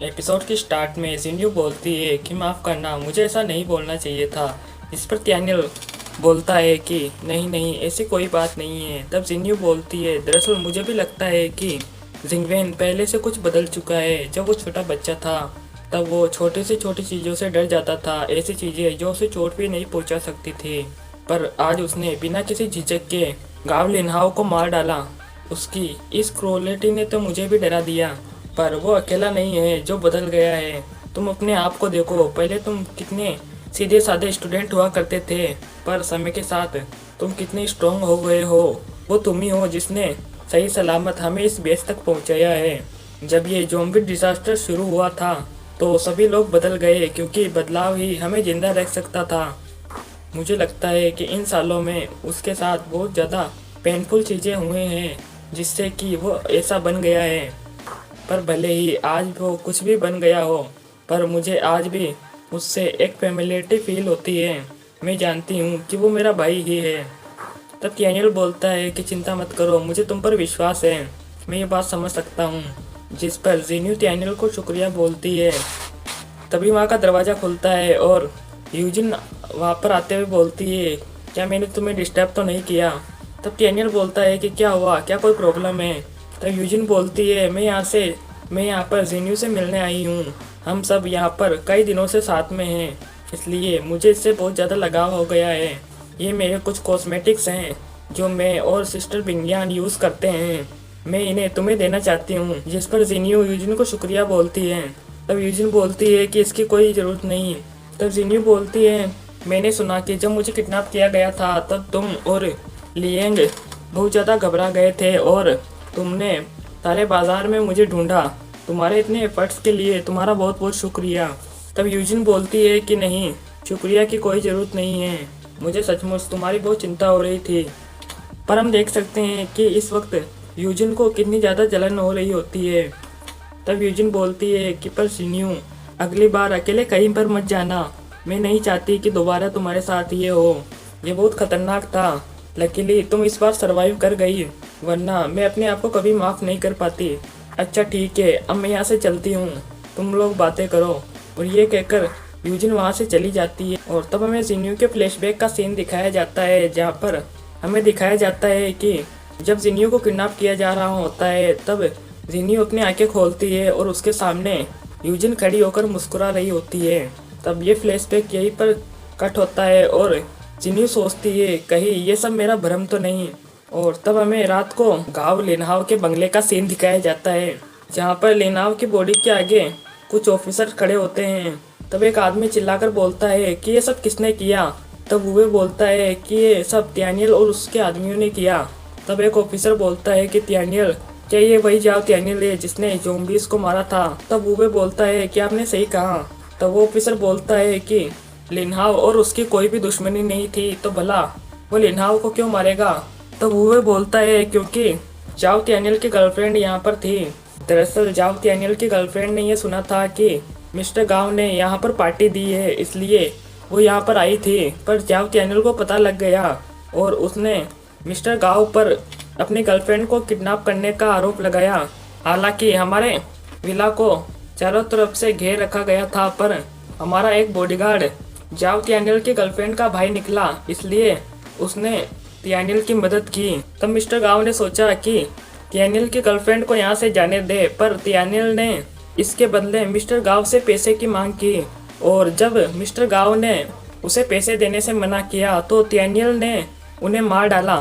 Episode के start में जिन्यू बोलती है कि माफ़ करना, मुझे ऐसा नहीं बोलना चाहिए था। इस पर त्यानियल बोलता है कि नहीं नहीं, ऐसी कोई बात नहीं है। तब जिन्यू बोलती है, दरअसल मुझे भी लगता है कि जिंगवेन पहले से कुछ बदल चुका है। जब वो छोटा बच्चा था तब वो छोटी से छोटी चीज़ों से डर जाता था, ऐसी चीज़ें जो उसे चोट भी नहीं पहुंचा सकती थी। पर आज उसने बिना किसी झिझक के गांव लिनहाओ को मार डाला। उसकी इस क्रूरलिटी ने तो मुझे भी डरा दिया। पर वो अकेला नहीं है जो बदल गया है। तुम अपने आप को देखो, पहले तुम कितने सीधे साधे स्टूडेंट हुआ करते थे, पर समय के साथ तुम कितने स्ट्रोंग हो गए हो। वो तुम ही हो जिसने सही सलामत हमें इस बेस तक पहुंचाया है। जब ये ज़ॉम्बी डिजास्टर शुरू हुआ था तो सभी लोग बदल गए, क्योंकि बदलाव ही हमें जिंदा रख सकता था। मुझे लगता है कि इन सालों में उसके साथ बहुत ज़्यादा पेनफुल चीज़ें हुए हैं, जिससे कि वो ऐसा बन गया है। पर भले ही आज वो कुछ भी बन गया हो, पर मुझे आज भी उससे एक फेमिलियरिटी फील होती है। मैं जानती हूँ कि वो मेरा भाई ही है। तब डैनियल बोलता है कि चिंता मत करो, मुझे तुम पर विश्वास है। मैं ये बात समझ सकता हूँ। जिस पर जीन्यू डैनियल को शुक्रिया बोलती है। तभी वहाँ का दरवाज़ा खुलता है और यूजिन वहाँ पर आते हुए बोलती है, क्या मैंने तुम्हें डिस्टर्ब तो नहीं किया। तब डैनियल बोलता है कि क्या हुआ, क्या कोई प्रॉब्लम है। तब यूजिन बोलती है, मैं यहाँ पर जीन्यू से मिलने आई हूँ। हम सब यहाँ पर कई दिनों से साथ में हैं, इसलिए मुझे इससे बहुत ज़्यादा लगाव हो गया है। ये मेरे कुछ कॉस्मेटिक्स हैं जो मैं और सिस्टर बिंगियान यूज़ करते हैं। मैं इन्हें तुम्हें देना चाहती हूँ। जिस पर जिन्यू यूजिन को शुक्रिया बोलती है। तब यूजिन बोलती है कि इसकी कोई ज़रूरत नहीं। तब जिन्यू बोलती है, मैंने सुना कि जब मुझे किडनैप किया गया था तब तुम और लिएंग बहुत ज़्यादा घबरा गए थे और तुमने सारे बाजार में मुझे ढूंढा। तुम्हारे इतने एफर्ट्स के लिए तुम्हारा बहुत बहुत शुक्रिया। तब यूजिन बोलती है कि नहीं, शुक्रिया की कोई ज़रूरत नहीं है। मुझे सचमुच तुम्हारी बहुत चिंता हो रही थी। पर हम देख सकते हैं कि इस वक्त यूजिन को कितनी ज़्यादा जलन हो रही होती है। तब यूजिन बोलती है कि पर जिन्यू, अगली बार अकेले कहीं पर मत जाना। मैं नहीं चाहती कि दोबारा तुम्हारे साथ ये हो। ये बहुत खतरनाक था। लकीली तुम इस बार सरवाइव कर गई, वरना मैं अपने आप को कभी माफ़ नहीं कर पाती। अच्छा ठीक है, अब मैं यहाँ से चलती हूँ, तुम लोग बातें करो। और ये कहकर यूजिन वहाँ से चली जाती है। और तब हमें जिन्यू के फ्लैशबैक का सीन दिखाया जाता है, जहाँ पर हमें दिखाया जाता है कि जब जिन्यू को किडनैप किया जा रहा होता है तब जिन्यू अपनी आंखें खोलती है और उसके सामने यूजिन खड़ी होकर मुस्कुरा रही होती है। तब ये फ्लैशबैक यहीं पर कट होता है और जिन्यू सोचती है कहीं ये सब मेरा भ्रम तो नहीं। और तब हमें रात को गांव लिनहाओ के बंगले का सीन दिखाया जाता है, जहाँ पर लिनहाओ की बॉडी के आगे कुछ ऑफिसर खड़े होते हैं। तब एक आदमी चिल्लाकर बोलता है कि ये सब किसने किया। तब वो बोलता है कि ये सब डैनियल और उसके आदमियों ने किया। तब एक ऑफिसर बोलता है कि डैनियल, क्या ये वही जाओ डैनियल है जिसने ज़ॉम्बीज़ को मारा था। तब वो बोलता है कि आपने सही कहा। तब वो ऑफिसर बोलता है कि लिनहाओ और उसकी कोई भी दुश्मनी नहीं थी, तो भला वो लिनहाओ को क्यों मारेगा। तब वो बोलता है क्योंकि जाओ डैनियल की गर्लफ्रेंड यहाँ पर थी। दरअसल जाओ डैनियल की गर्लफ्रेंड ने यह सुना था कि मिस्टर गांव ने यहाँ पर पार्टी दी है, इसलिए वो यहाँ पर आई थी। पर जाओ डैनियल को पता लग गया और उसने मिस्टर गांव पर अपनी गर्लफ्रेंड को किडनैप करने का आरोप लगाया। हालांकि हमारे विला को चारों तरफ से घेर रखा गया था, पर हमारा एक बॉडीगार्ड जाओ डैनियल की गर्लफ्रेंड का भाई निकला, इसलिए उसने डैनियल की मदद की। तब मिस्टर गांव ने सोचा कि डैनियल की गर्लफ्रेंड को यहाँ से जाने दे, पर डैनियल ने इसके बदले मिस्टर गांव से पैसे की मांग की। और जब मिस्टर गांव ने उसे पैसे देने से मना किया तो डैनियल ने उन्हें मार डाला।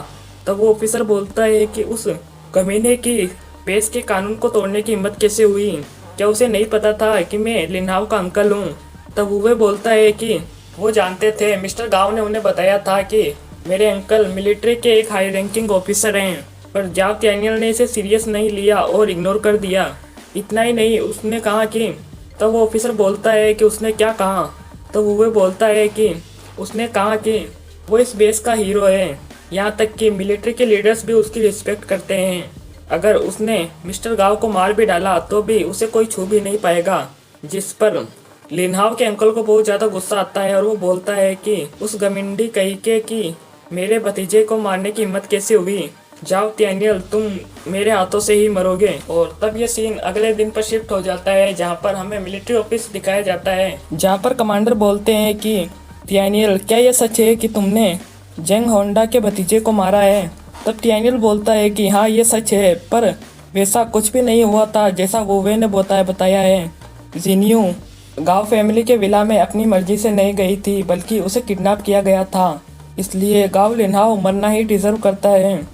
तब वो ऑफिसर बोलता है कि उस कमीने की पेश के कानून को तोड़ने की हिम्मत कैसे हुई, क्या उसे नहीं पता था कि मैं लिनहाओ का अंकल हूँ। तब वो बोलता है कि वो जानते थे, मिस्टर गांव ने उन्हें बताया था कि मेरे अंकल मिलिट्री के एक हाई रैंकिंग ऑफिसर हैं। पर जाव डैनियल ने इसे सीरियस नहीं लिया और इग्नोर कर दिया। इतना ही नहीं, उसने कहा कि तब वो ऑफिसर बोलता है कि उसने क्या कहा। तब वो बोलता है कि उसने कहा कि वो इस बेस का हीरो है, यहाँ तक कि मिलिट्री के लीडर्स भी उसकी रिस्पेक्ट करते हैं। अगर उसने मिस्टर गांव को मार भी डाला तो भी उसे कोई छू भी नहीं पाएगा। जिस पर लिनहाओ के अंकल को बहुत ज़्यादा गुस्सा आता है और वो बोलता है कि उस घमंडी कही के कि मेरे भतीजे को मारने की हिम्मत कैसे हुई। जाओ डैनियल, तुम मेरे हाथों से ही मरोगे। और तब ये सीन अगले दिन पर शिफ्ट हो जाता है, जहाँ पर हमें मिलिट्री ऑफिस दिखाया जाता है, जहाँ पर कमांडर बोलते हैं कि डैनियल, क्या ये सच है कि तुमने जेंग होंडा के भतीजे को मारा है? तब डैनियल बोलता है कि हाँ, ये सच है, पर वैसा कुछ भी नहीं हुआ था जैसा वुवे ने बताया है। जिन्यू गांव फैमिली के विला में अपनी मर्जी से नहीं गई थी, बल्कि उसे किडनैप किया गया था, इसलिए गांव लिन्हाओ मरना ही डिजर्व करता है।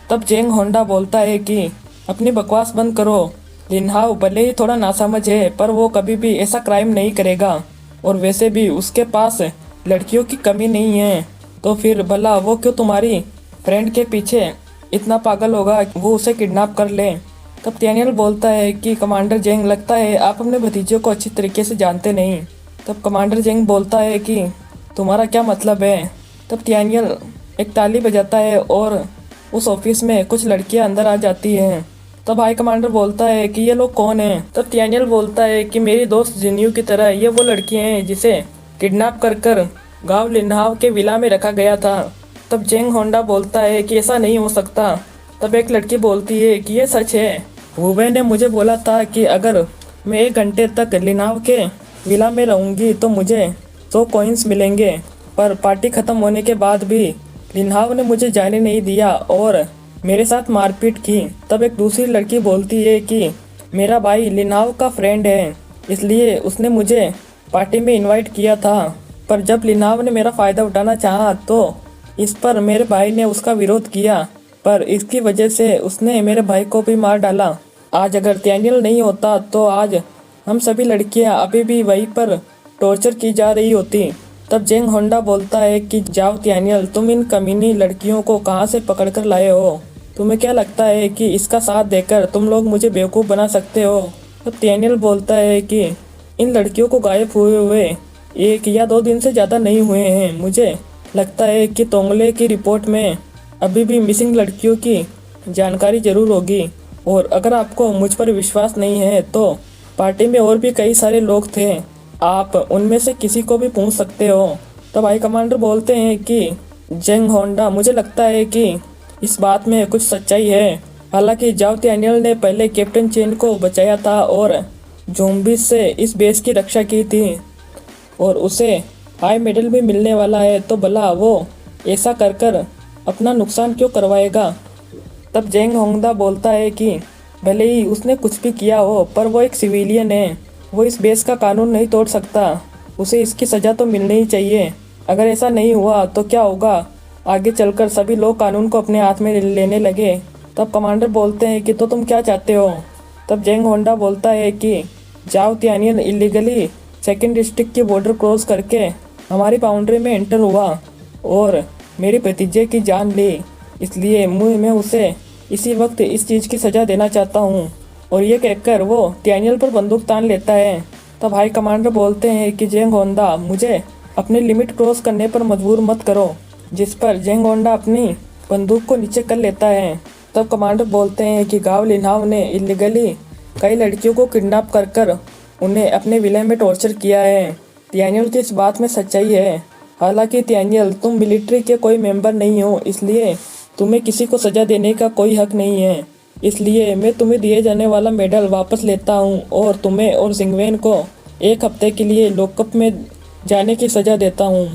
तब जेंग होंडा बोलता है कि अपनी बकवास बंद करो, लिन्हाओ भले ही थोड़ा नासमझ है, पर वो कभी भी ऐसा क्राइम नहीं करेगा, और वैसे भी उसके पास लड़कियों की कमी नहीं है, तो फिर भला वो क्यों तुम्हारी फ्रेंड के पीछे इतना पागल होगा वो उसे किडनैप कर ले। तब डैनियल बोलता है कि कमांडर जेंग, लगता है आप अपने भतीजे को अच्छी तरीके से जानते नहीं। तब कमांडर जेंग बोलता है कि तुम्हारा क्या मतलब है? तब डैनियल एक ताली बजाता है और उस ऑफिस में कुछ लड़कियां अंदर आ जाती हैं। तब हाई कमांडर बोलता है कि ये लोग कौन हैं? तब डैनियल बोलता है कि मेरी दोस्त जिन्यू की तरह ये वो लड़कियां हैं जिसे किडनैप कर गांव लिन्हाव के विला में रखा गया था। तब जेंग होंडा बोलता है कि ऐसा नहीं हो सकता। तब एक लड़की बोलती है कि ये सच है, वुवे ने मुझे बोला था कि अगर मैं 1 घंटे तक लिन्हाव के विला में रहूंगी तो मुझे 100 कॉइन्स मिलेंगे, पर पार्टी खत्म होने के बाद भी लिन्हाव ने मुझे जाने नहीं दिया और मेरे साथ मारपीट की। तब एक दूसरी लड़की बोलती है कि मेरा भाई लिन्हाव का फ्रेंड है, इसलिए उसने मुझे पार्टी में इनवाइट किया था, पर जब लिन्हाव ने मेरा फ़ायदा उठाना चाहा तो इस पर मेरे भाई ने उसका विरोध किया, पर इसकी वजह से उसने मेरे भाई को भी मार डाला। आज अगर डैनियल नहीं होता तो आज हम सभी लड़कियां अभी भी वहीं पर टॉर्चर की जा रही होती। तब जेंग होंडा बोलता है कि जाओ डैनियल, तुम इन कमीनी लड़कियों को कहाँ से पकड़ कर लाए हो? तुम्हें क्या लगता है कि इसका साथ देकर तुम लोग मुझे बेवकूफ़ बना सकते हो? तब डैनियल बोलता है कि इन लड़कियों को गायब हुए 1 या 2 दिन से ज़्यादा नहीं हुए हैं। मुझे लगता है कि तोंगले की रिपोर्ट में अभी भी मिसिंग लड़कियों की जानकारी ज़रूर होगी, और अगर आपको मुझ पर विश्वास नहीं है तो पार्टी में और भी कई सारे लोग थे, आप उनमें से किसी को भी पूछ सकते हो। तब हाई कमांडर बोलते हैं कि जेंग होंडा, मुझे लगता है कि इस बात में कुछ सच्चाई है। हालांकि जाओ डैनियल ने पहले कैप्टन चेन को बचाया था और ज़ॉम्बीज़ से इस बेस की रक्षा की थी, और उसे हाई मेडल भी मिलने वाला है, तो भला वो ऐसा कर अपना नुकसान क्यों करवाएगा? तब जेंग होंडा बोलता है कि भले ही उसने कुछ भी किया हो, पर वो एक सिविलियन है, वो इस बेस का कानून नहीं तोड़ सकता, उसे इसकी सज़ा तो मिलनी ही चाहिए। अगर ऐसा नहीं हुआ तो क्या होगा, आगे चलकर सभी लोग कानून को अपने हाथ में लेने लगे। तब कमांडर बोलते हैं कि तो तुम क्या चाहते हो? तब जेंग होंडा बोलता है कि जाओ डैनियल इलीगली 2nd डिस्ट्रिक्ट की बॉर्डर क्रॉस करके हमारी बाउंड्री में एंटर हुआ और मेरे भतीजे की जान ली, इसलिए मैं उसे इसी वक्त इस चीज़ की सज़ा देना चाहता हूँ। और ये कहकर वो डैनियल पर बंदूक तान लेता है। तब हाई कमांडर बोलते हैं कि जेंग होंडा, मुझे अपनी लिमिट क्रॉस करने पर मजबूर मत करो, जिस पर जेंग होंडा अपनी बंदूक को नीचे कर लेता है। तब कमांडर बोलते हैं कि गांव लिन्हाव ने इलीगली कई लड़कियों को किडनैप कर उन्हें अपने विलय में टॉर्चर किया है। डैनियल की इस बात में सच्चाई है। हालांकि डैनियल, तुम मिलिट्री के कोई मेंबर नहीं हो, इसलिए तुम्हें किसी को सज़ा देने का कोई हक नहीं है, इसलिए मैं तुम्हें दिए जाने वाला मेडल वापस लेता हूँ और तुम्हें और जिंगवेन को 1 हफ्ते के लिए लॉकअप में जाने की सज़ा देता हूँ।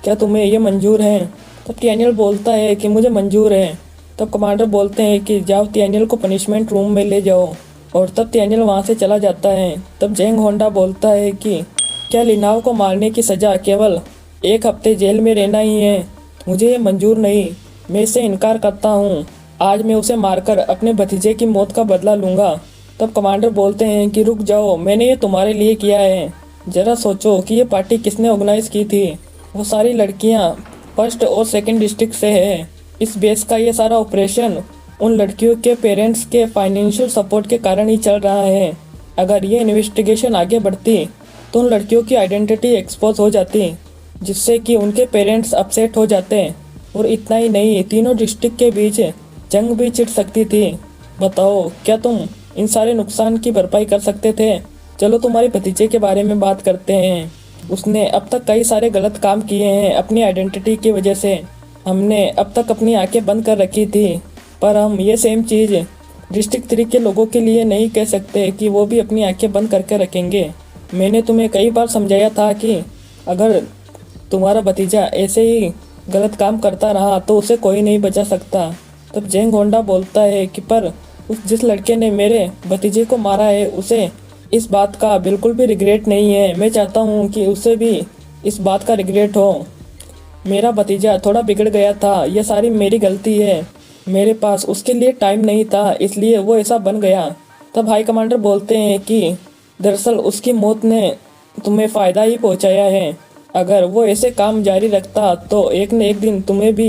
क्या तुम्हें ये मंजूर है? तब डैनियल बोलता है कि मुझे मंजूर है। तब कमांडर बोलते हैं कि जाओ डैनियल को पनिशमेंट रूम में ले जाओ, और तब डैनियल वहाँ से चला जाता है। तब जेंग होंडा बोलता है कि क्या लिन्हाव को मारने की सज़ा केवल 1 हफ्ते जेल में रहना ही है? मुझे ये मंजूर नहीं, मैं इससे इनकार करता हूँ। आज मैं उसे मारकर अपने भतीजे की मौत का बदला लूँगा। तब कमांडर बोलते हैं कि रुक जाओ, मैंने ये तुम्हारे लिए किया है। ज़रा सोचो कि ये पार्टी किसने ऑर्गेनाइज़ की थी। वो सारी लड़कियाँ 1st और 2nd डिस्ट्रिक्ट से है। इस बेस का ये सारा ऑपरेशन उन लड़कियों के पेरेंट्स के फाइनेंशियल सपोर्ट के कारण ही चल रहा है। अगर ये इन्वेस्टिगेशन आगे बढ़ती तो उन लड़कियों की आइडेंटिटी एक्सपोज हो जाती, जिससे कि उनके पेरेंट्स अपसेट हो जाते, और इतना ही नहीं, तीनों डिस्ट्रिक्ट के बीच जंग भी छिड़ सकती थी। बताओ, क्या तुम इन सारे नुकसान की भरपाई कर सकते थे? चलो तुम्हारे भतीजे के बारे में बात करते हैं। उसने अब तक कई सारे गलत काम किए हैं अपनी आइडेंटिटी की वजह से। हमने अब तक अपनी आंखें बंद कर रखी थी, पर हम ये सेम चीज़ डिस्ट्रिक्ट 3 के लोगों के लिए नहीं कह सकते कि वो भी अपनी आंखें बंद करके रखेंगे। मैंने तुम्हें कई बार समझाया था कि अगर तुम्हारा भतीजा ऐसे ही गलत काम करता रहा तो उसे कोई नहीं बचा सकता। तब जेंग होंडा बोलता है कि पर उस जिस लड़के ने मेरे भतीजे को मारा है उसे इस बात का बिल्कुल भी रिग्रेट नहीं है। मैं चाहता हूँ कि उसे भी इस बात का रिग्रेट हो। मेरा भतीजा थोड़ा बिगड़ गया था, यह सारी मेरी गलती है। मेरे पास उसके लिए टाइम नहीं था, इसलिए वो ऐसा बन गया। तब हाई कमांडर बोलते हैं कि दरअसल उसकी मौत ने तुम्हें फ़ायदा ही पहुंचाया है। अगर वो ऐसे काम जारी रखता तो एक न एक दिन तुम्हें भी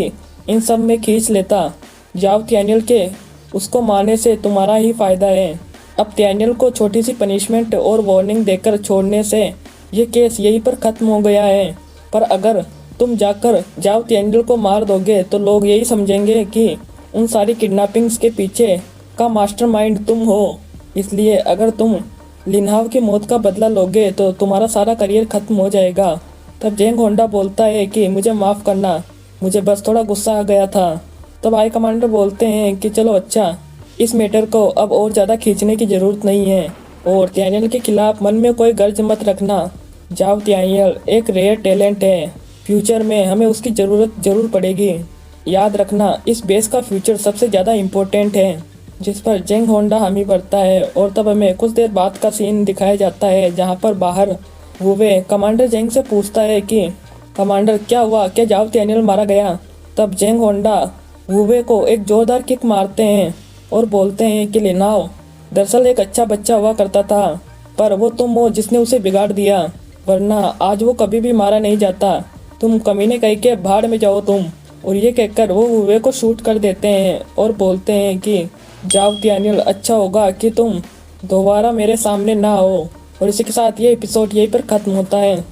इन सब में खींच लेता। जाओ त्यानियल के उसको मारने से तुम्हारा ही फ़ायदा है। अब त्यानियल को छोटी सी पनिशमेंट और वार्निंग देकर छोड़ने से ये केस यहीं पर ख़त्म हो गया है। पर अगर तुम जाकर जाओ त्यानियल को मार दोगे तो लोग यही समझेंगे कि उन सारी किडनैपिंग्स के पीछे का मास्टरमाइंड तुम हो। इसलिए अगर तुम लिनहाव की मौत का बदला लोगे तो तुम्हारा सारा करियर ख़त्म हो जाएगा। तब जेंग होंडा बोलता है कि मुझे माफ़ करना, मुझे बस थोड़ा गुस्सा आ गया था। तब हाई कमांडर बोलते हैं कि चलो अच्छा, इस मैटर को अब और ज़्यादा खींचने की ज़रूरत नहीं है और त्यानियल के खिलाफ मन में कोई गर्ज मत रखना। जाओ त्यानियल एक रेयर टैलेंट है, फ्यूचर में हमें उसकी ज़रूरत ज़रूर पड़ेगी। याद रखना इस बेस का फ्यूचर सबसे ज़्यादा इम्पोर्टेंट है। जिस पर जेंग होंडा हामी भरता है और तब हमें कुछ देर बाद का सीन दिखाया जाता है जहाँ पर बाहर वुवे कमांडर जेंग से पूछता है कि कमांडर क्या हुआ, क्या जाओ त्यानियल मारा गया। तब जेंग होंडा वुवे को एक जोरदार किक मारते हैं और बोलते हैं कि लिनहाओ दरअसल एक अच्छा बच्चा हुआ करता था, पर वो तुम हो जिसने उसे बिगाड़ दिया, वरना आज वो कभी भी मारा नहीं जाता। तुम कमीने कह के भाड़ में जाओ तुम। और ये कहकर वो वुवे को शूट कर देते हैं और बोलते हैं कि जाओ त्यानियल अच्छा होगा कि तुम दोबारा मेरे सामने ना हो। और इसी के साथ ये एपिसोड यहीं पर ख़त्म होता है।